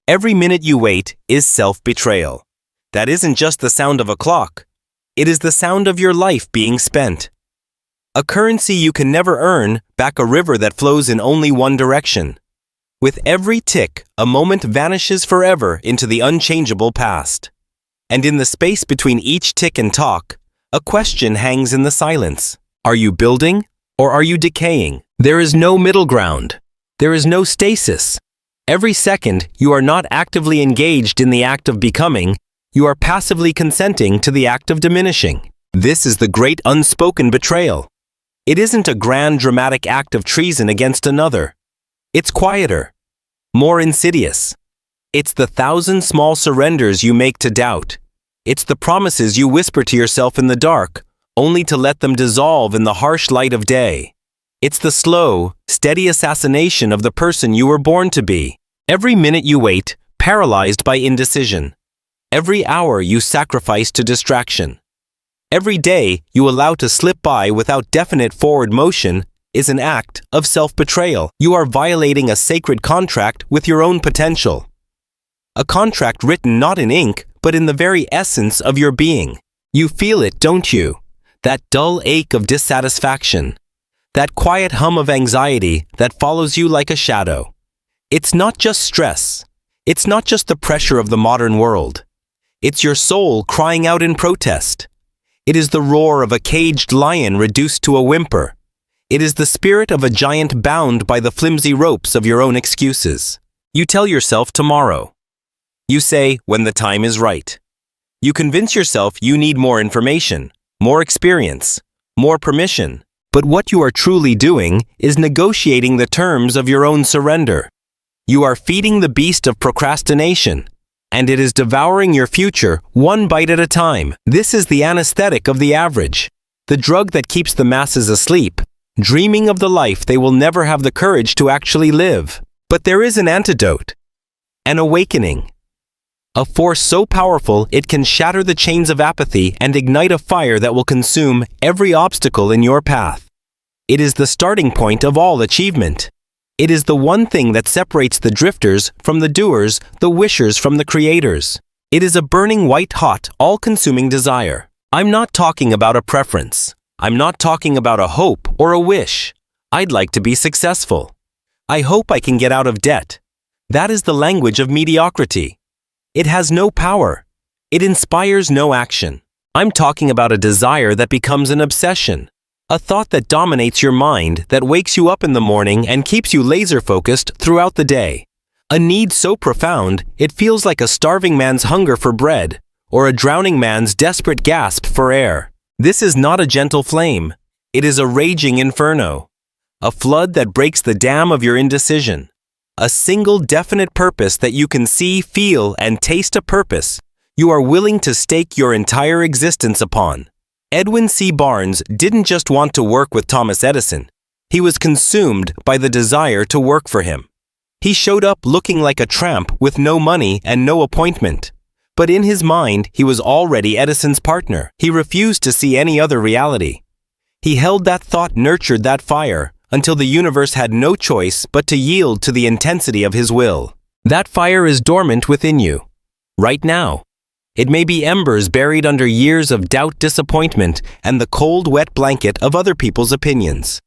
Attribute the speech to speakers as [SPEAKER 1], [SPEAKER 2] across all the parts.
[SPEAKER 1] Every minute you wait is self-betrayal. That isn't just the sound of a clock. It is the sound of your life being spent. A currency you can never earn, back a river that flows in only one direction. With every tick, a moment vanishes forever into the unchangeable past. And in the space between each tick and talk, a question hangs in the silence. Are you building, or are you decaying? There is no middle ground. There is no stasis. Every second, you are not actively engaged in the act of becoming, you are passively consenting to the act of diminishing. This is the great unspoken betrayal. It isn't a grand dramatic act of treason against another. It's quieter, more insidious. It's the 1,000 small surrenders you make to doubt. It's the promises you whisper to yourself in the dark, only to let them dissolve in the harsh light of day. It's the slow, steady assassination of the person you were born to be. Every minute you wait, paralyzed by indecision. Every hour you sacrifice to distraction. Every day you allow to slip by without definite forward motion is an act of self-betrayal. You are violating a sacred contract with your own potential. A contract written not in ink, but in the very essence of your being. You feel it, don't you? That dull ache of dissatisfaction. That quiet hum of anxiety that follows you like a shadow. It's not just stress. It's not just the pressure of the modern world. It's your soul crying out in protest. It is the roar of a caged lion reduced to a whimper. It is the spirit of a giant bound by the flimsy ropes of your own excuses. You tell yourself tomorrow. You say when the time is right. You convince yourself you need more information, more experience, more permission. But what you are truly doing is negotiating the terms of your own surrender. You are feeding the beast of procrastination, and it is devouring your future one bite at a time. This is the anesthetic of the average, the drug that keeps the masses asleep, dreaming of the life they will never have the courage to actually live. But there is an antidote, an awakening, a force so powerful it can shatter the chains of apathy and ignite a fire that will consume every obstacle in your path. It is the starting point of all achievement. It is the one thing that separates the drifters from the doers, the wishers from the creators. It is a burning white-hot, all-consuming desire. I'm not talking about a preference. I'm not talking about a hope or a wish. I'd like to be successful. I hope I can get out of debt. That is the language of mediocrity. It has no power. It inspires no action. I'm talking about a desire that becomes an obsession. A thought that dominates your mind, that wakes you up in the morning and keeps you laser-focused throughout the day. A need so profound, it feels like a starving man's hunger for bread, or a drowning man's desperate gasp for air. This is not a gentle flame. It is a raging inferno. A flood that breaks the dam of your indecision. A single definite purpose that you can see, feel, and taste, a purpose you are willing to stake your entire existence upon. Edwin C. Barnes didn't just want to work with Thomas Edison. He was consumed by the desire to work for him. He showed up looking like a tramp with no money and no appointment. But in his mind, he was already Edison's partner. He refused to see any other reality. He held that thought, nurtured that fire, until the universe had no choice but to yield to the intensity of his will. That fire is dormant within you, right now. It may be embers buried under years of doubt, disappointment, and the cold, wet blanket of other people's opinions.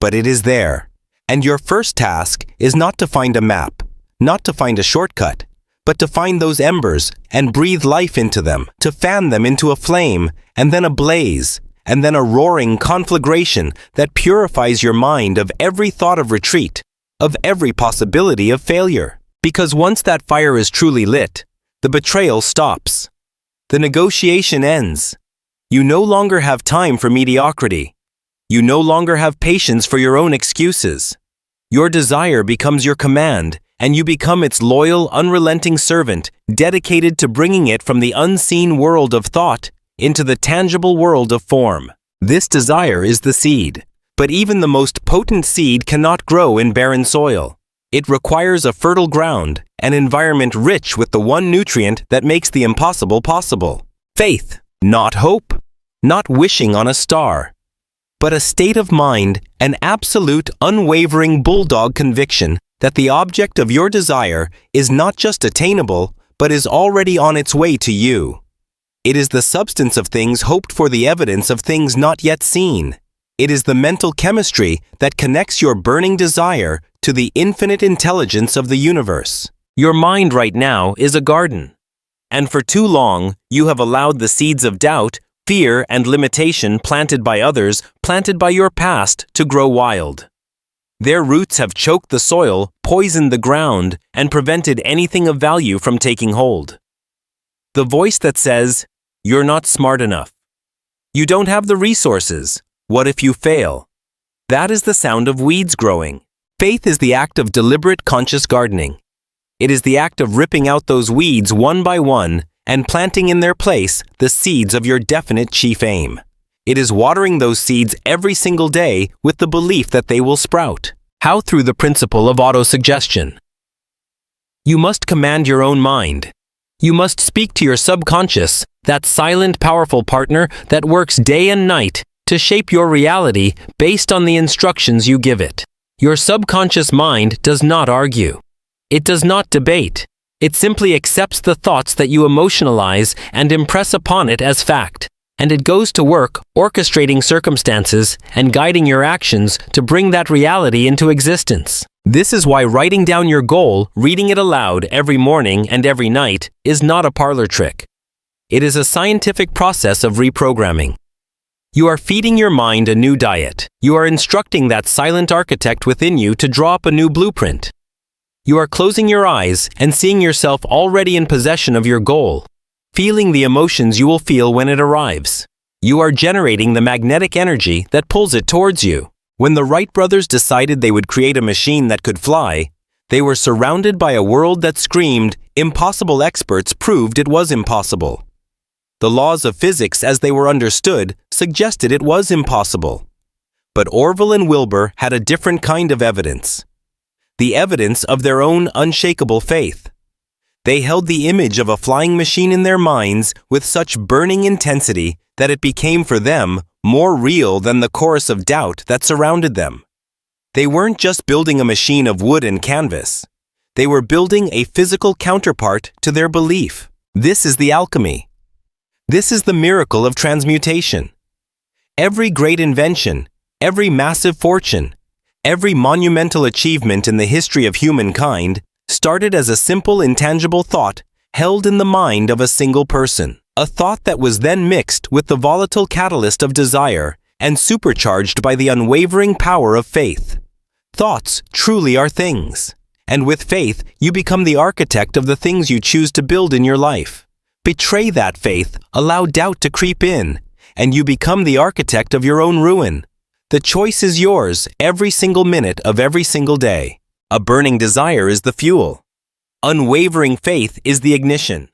[SPEAKER 1] But it is there, and your first task is not to find a map, not to find a shortcut, but to find those embers and breathe life into them, to fan them into a flame, and then a blaze, and then a roaring conflagration that purifies your mind of every thought of retreat, of every possibility of failure. Because once that fire is truly lit, the betrayal stops. The negotiation ends. You no longer have time for mediocrity. You no longer have patience for your own excuses. Your desire becomes your command, and you become its loyal, unrelenting servant, dedicated to bringing it from the unseen world of thought into the tangible world of form. This desire is the seed. But even the most potent seed cannot grow in barren soil. It requires a fertile ground, an environment rich with the one nutrient that makes the impossible possible. Faith, not hope, not wishing on a star, but a state of mind, an absolute, unwavering bulldog conviction that the object of your desire is not just attainable, but is already on its way to you. It is the substance of things hoped for, the evidence of things not yet seen. It is the mental chemistry that connects your burning desire to the infinite intelligence of the universe. Your mind right now is a garden. And for too long, you have allowed the seeds of doubt, fear, and limitation planted by others, planted by your past, to grow wild. Their roots have choked the soil, poisoned the ground, and prevented anything of value from taking hold. The voice that says, "You're not smart enough. You don't have the resources. What if you fail?" That is the sound of weeds growing. Faith is the act of deliberate, conscious gardening. It is the act of ripping out those weeds one by one and planting in their place the seeds of your definite chief aim. It is watering those seeds every single day with the belief that they will sprout. How? Through the principle of autosuggestion. You must command your own mind. You must speak to your subconscious, that silent, powerful partner that works day and night to shape your reality based on the instructions you give it. Your subconscious mind does not argue. It does not debate. It simply accepts the thoughts that you emotionalize and impress upon it as fact. And it goes to work orchestrating circumstances and guiding your actions to bring that reality into existence. This is why writing down your goal, reading it aloud every morning and every night, is not a parlor trick. It is a scientific process of reprogramming. You are feeding your mind a new diet. You are instructing that silent architect within you to draw up a new blueprint. You are closing your eyes and seeing yourself already in possession of your goal, feeling the emotions you will feel when it arrives. You are generating the magnetic energy that pulls it towards you. When the Wright brothers decided they would create a machine that could fly, they were surrounded by a world that screamed, "Impossible!" Experts proved it was impossible. The laws of physics as they were understood suggested it was impossible. But Orville and Wilbur had a different kind of evidence. The evidence of their own unshakable faith. They held the image of a flying machine in their minds with such burning intensity that it became for them more real than the chorus of doubt that surrounded them. They weren't just building a machine of wood and canvas. They were building a physical counterpart to their belief. This is the alchemy. This is the miracle of transmutation. Every great invention, every massive fortune, every monumental achievement in the history of humankind started as a simple, intangible thought held in the mind of a single person. A thought that was then mixed with the volatile catalyst of desire and supercharged by the unwavering power of faith. Thoughts truly are things. And with faith, you become the architect of the things you choose to build in your life. Betray that faith, allow doubt to creep in, and you become the architect of your own ruin. The choice is yours every single minute of every single day. A burning desire is the fuel. Unwavering faith is the ignition.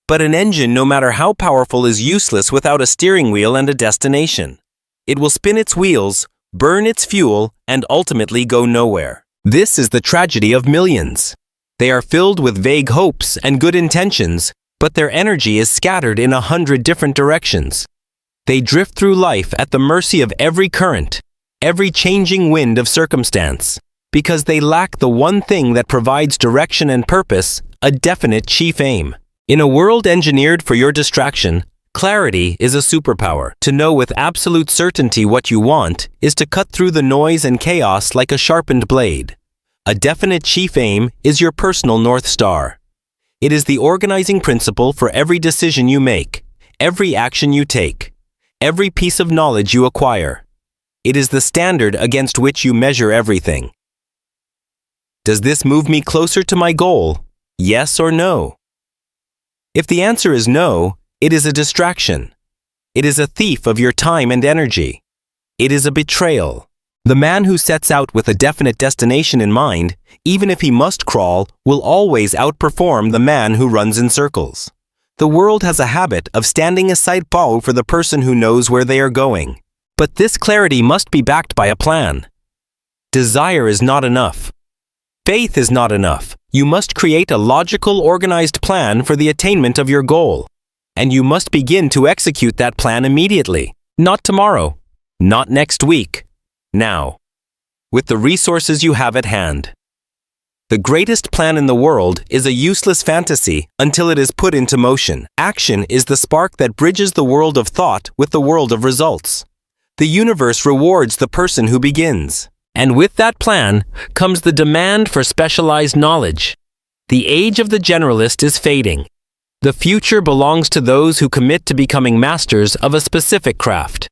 [SPEAKER 1] But an engine, no matter how powerful, is useless without a steering wheel and a destination. It will spin its wheels, burn its fuel, and ultimately go nowhere. This is the tragedy of millions. They are filled with vague hopes and good intentions, but their energy is scattered in 100 different directions. They drift through life at the mercy of every current, every changing wind of circumstance, because they lack the one thing that provides direction and purpose, a definite chief aim. In a world engineered for your distraction, clarity is a superpower. To know with absolute certainty what you want is to cut through the noise and chaos like a sharpened blade. A definite chief aim is your personal North Star. It is the organizing principle for every decision you make, every action you take, every piece of knowledge you acquire. It is the standard against which you measure everything. Does this move me closer to my goal? Yes or no? If the answer is no, it is a distraction. It is a thief of your time and energy. It is a betrayal. The man who sets out with a definite destination in mind, even if he must crawl, will always outperform the man who runs in circles. The world has a habit of standing aside for the person who knows where they are going. But this clarity must be backed by a plan. Desire is not enough. Faith is not enough. You must create a logical, organized plan for the attainment of your goal. And you must begin to execute that plan immediately. Not tomorrow. Not next week. Now. With the resources you have at hand. The greatest plan in the world is a useless fantasy until it is put into motion. Action is the spark that bridges the world of thought with the world of results. The universe rewards the person who begins. And with that plan comes the demand for specialized knowledge. The age of the generalist is fading. The future belongs to those who commit to becoming masters of a specific craft.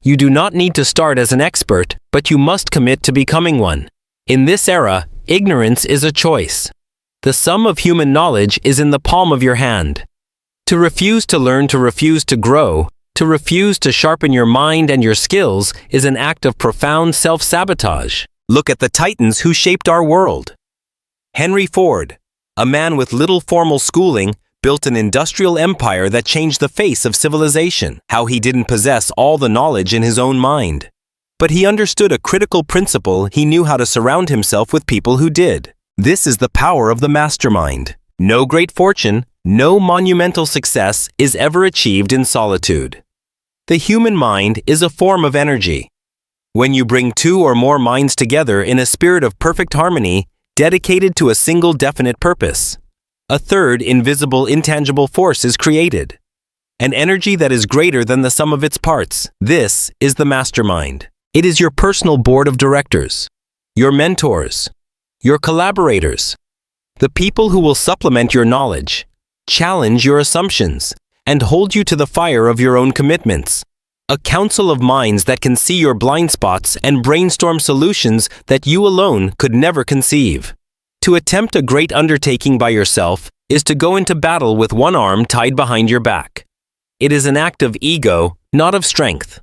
[SPEAKER 1] You do not need to start as an expert, but you must commit to becoming one. In this era, ignorance is a choice. The sum of human knowledge is in the palm of your hand. To refuse to learn, to refuse to grow, to refuse to sharpen your mind and your skills is an act of profound self-sabotage. Look at the titans who shaped our world. Henry Ford, a man with little formal schooling, built an industrial empire that changed the face of civilization. How he didn't possess all the knowledge in his own mind. But he understood a critical principle. He knew how to surround himself with people who did. This is the power of the mastermind. No great fortune, no monumental success is ever achieved in solitude. The human mind is a form of energy. When you bring two or more minds together in a spirit of perfect harmony, dedicated to a single definite purpose, a third invisible, intangible force is created. An energy that is greater than the sum of its parts. This is the mastermind. It is your personal board of directors, your mentors, your collaborators, the people who will supplement your knowledge, challenge your assumptions, and hold you to the fire of your own commitments. A council of minds that can see your blind spots and brainstorm solutions that you alone could never conceive. To attempt a great undertaking by yourself is to go into battle with one arm tied behind your back. It is an act of ego, not of strength.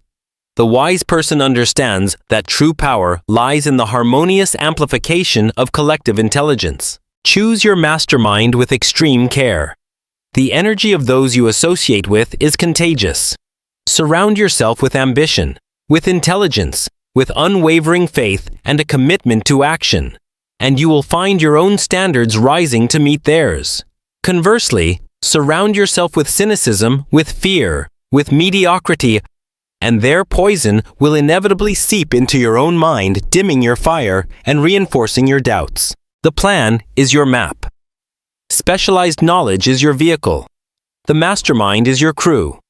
[SPEAKER 1] The wise person understands that true power lies in the harmonious amplification of collective intelligence. Choose your mastermind with extreme care. The energy of those you associate with is contagious. Surround yourself with ambition, with intelligence, with unwavering faith and a commitment to action, and you will find your own standards rising to meet theirs. Conversely, surround yourself with cynicism, with fear, with mediocrity, and their poison will inevitably seep into your own mind, dimming your fire and reinforcing your doubts. The plan is your map. Specialized knowledge is your vehicle. The mastermind is your crew.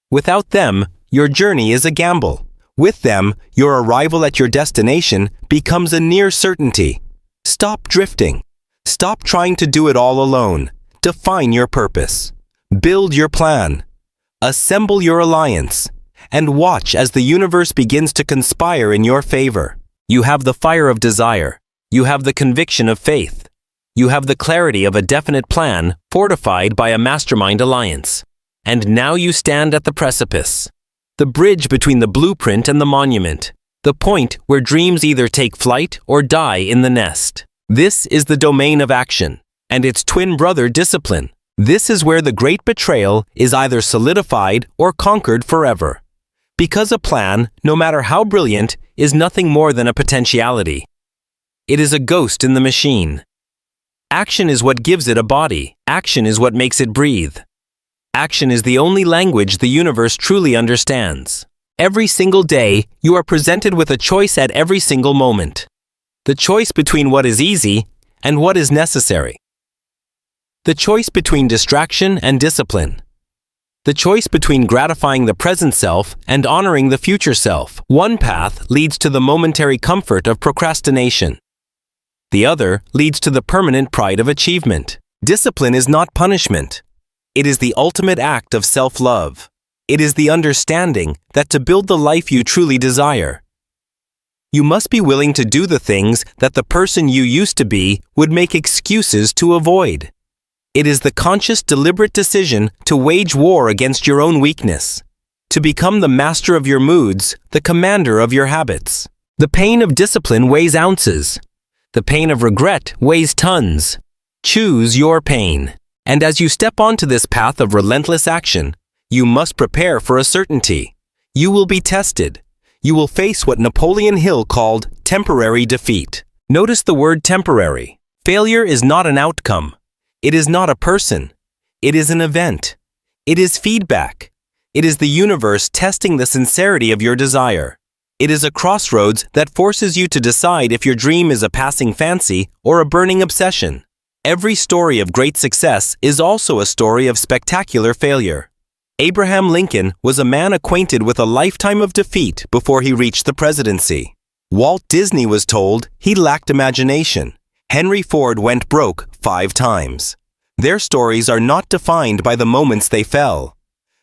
[SPEAKER 1] Without them, your journey is a gamble. With them, your arrival at your destination becomes a near certainty. Stop drifting. Stop trying to do it all alone. Define your purpose. Build your plan. Assemble your alliance. And watch as the universe begins to conspire in your favor. You have the fire of desire. You have the conviction of faith. You have the clarity of a definite plan fortified by a mastermind alliance. And now you stand at the precipice. The bridge between the blueprint and the monument. The point where dreams either take flight or die in the nest. This is the domain of action, and its twin brother, discipline. This is where the great betrayal is either solidified or conquered forever. Because a plan, no matter how brilliant, is nothing more than a potentiality. It is a ghost in the machine. Action is what gives it a body. Action is what makes it breathe. Action is the only language the universe truly understands. Every single day, you are presented with a choice at every single moment. The choice between what is easy and what is necessary. The choice between distraction and discipline. The choice between gratifying the present self and honoring the future self. One path leads to the momentary comfort of procrastination. The other leads to the permanent pride of achievement. Discipline is not punishment. It is the ultimate act of self-love. It is the understanding that to build the life you truly desire, you must be willing to do the things that the person you used to be would make excuses to avoid. It is the conscious, deliberate decision to wage war against your own weakness, to become the master of your moods, the commander of your habits. The pain of discipline weighs ounces. The pain of regret weighs tons. Choose your pain. And as you step onto this path of relentless action, you must prepare for a certainty. You will be tested. You will face what Napoleon Hill called temporary defeat. Notice the word temporary. Failure is not an outcome. It is not a person. It is an event. It is feedback. It is the universe testing the sincerity of your desire. It is a crossroads that forces you to decide if your dream is a passing fancy or a burning obsession. Every story of great success is also a story of spectacular failure. Abraham Lincoln was a man acquainted with a lifetime of defeat before he reached the presidency. Walt Disney was told he lacked imagination. Henry Ford went broke 5 times. Their stories are not defined by the moments they fell.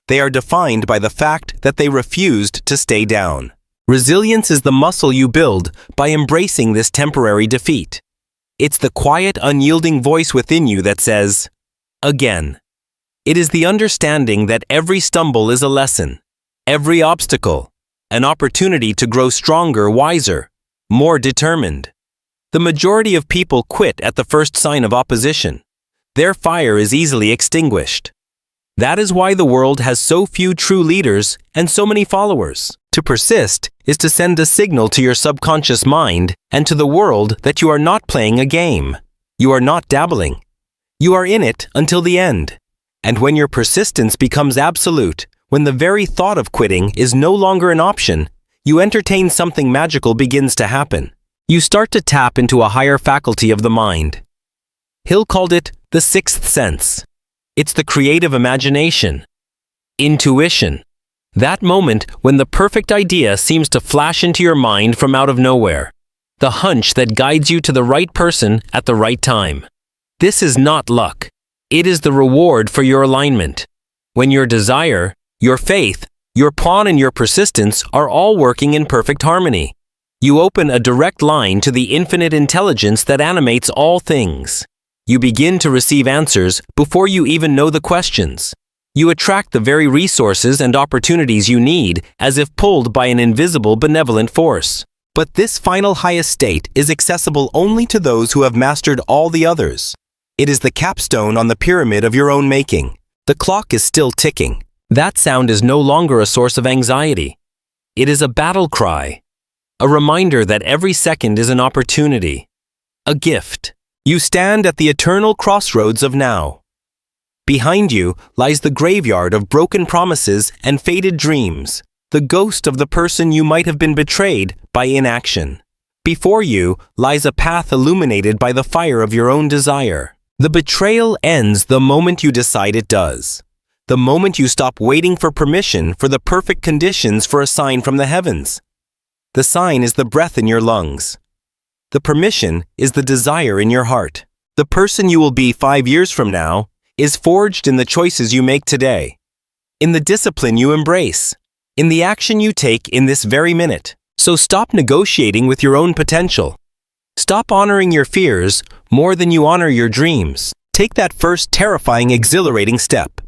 [SPEAKER 1] They are defined by the fact that they refused to stay down. Resilience is the muscle you build by embracing this temporary defeat. It's the quiet, unyielding voice within you that says, "Again." It is the understanding that every stumble is a lesson, every obstacle, an opportunity to grow stronger, wiser, more determined. The majority of people quit at the first sign of opposition. Their fire is easily extinguished. That is why the world has so few true leaders and so many followers. To persist is to send a signal to your subconscious mind and to the world that you are not playing a game. You are not dabbling. You are in it until the end. And when your persistence becomes absolute, when the very thought of quitting is no longer an option, you entertain something magical begins to happen. You start to tap into a higher faculty of the mind. Hill called it the sixth sense. It's the creative imagination. Intuition. That moment when the perfect idea seems to flash into your mind from out of nowhere. The hunch that guides you to the right person at the right time. This is not luck. It is the reward for your alignment. When your desire, your faith, your plan and your persistence are all working in perfect harmony. You open a direct line to the infinite intelligence that animates all things. You begin to receive answers before you even know the questions. You attract the very resources and opportunities you need as if pulled by an invisible benevolent force. But this final highest state is accessible only to those who have mastered all the others. It is the capstone on the pyramid of your own making. The clock is still ticking. That sound is no longer a source of anxiety. It is a battle cry. A reminder that every second is an opportunity. A gift. You stand at the eternal crossroads of now. Behind you lies the graveyard of broken promises and faded dreams, the ghost of the person you might have been betrayed by inaction. Before you lies a path illuminated by the fire of your own desire. The betrayal ends the moment you decide it does. The moment you stop waiting for permission for the perfect conditions for a sign from the heavens. The sign is the breath in your lungs. The permission is the desire in your heart. The person you will be 5 years from now is forged in the choices you make today, in the discipline you embrace, in the action you take in this very minute. So stop negotiating with your own potential. Stop honoring your fears more than you honor your dreams. Take that first terrifying, exhilarating step.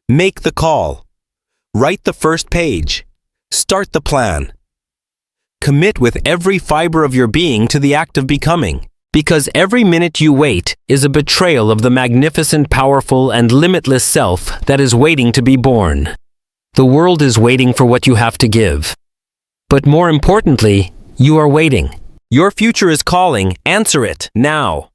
[SPEAKER 1] Make the call. Write the first page. Start the plan. Commit with every fiber of your being to the act of becoming. Because every minute you wait is a betrayal of the magnificent, powerful, and limitless self that is waiting to be born. The world is waiting for what you have to give. But more importantly, you are waiting. Your future is calling. Answer it now.